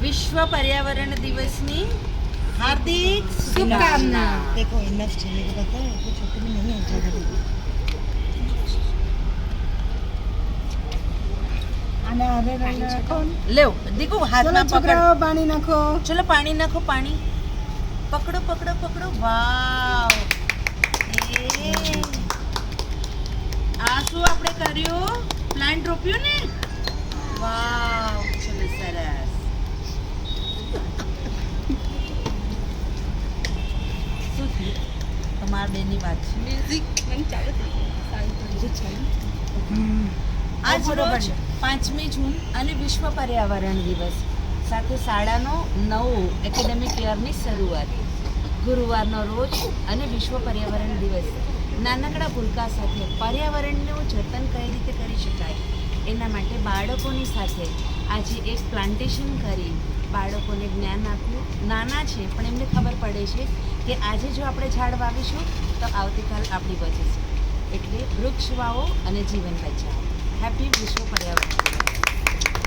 विश्व पर्यावरण दिवस ની हार्दिक शुभकामना। देखो इनफ है, मेरे को पता है कोई छोकरी नहीं है ज़्यादा बड़ी। आना अरे नाखो लो देखो हाथ चलो में पकड़, छोकराओ पानी नाखो। चलो पानी नाखो, पानी पकड़ो पकड़ो पकड़ो। वाव, આ શું આપણે કર્યું? પ્લાન્ટ રોપ્યું ને? વાવ, ચલો સરસ। શું થયું? તમારા બેની વાત છે। મ્યુઝિક મને ચાલુ આજ રોજ 5મી જૂન અને વિશ્વ પર્યાવરણ દિવસ સાથે શાળાનો નવો એકેડેમિક યરની શરૂઆત ગુરુવારનો રોજ અને વિશ્વ પર્યાવરણ દિવસ નાનકડા ભૂલકા સાથે પર્યાવરણનું જતન કઈ રીતે કરી શકાય એના માટે બાળકોની સાથે આજે એક પ્લાન્ટેશન કરી બાળકોને જ્ઞાન આપ્યું। નાના છે પણ એમને ખબર પડે છે કે આજે જો આપણે ઝાડ વાવીશું તો આવતીકાલ આપણી બચે છે। એટલે વૃક્ષ વાવો અને જીવન બચાવો। હેપી વિશ્વ પર્યાવરણ દિવસ।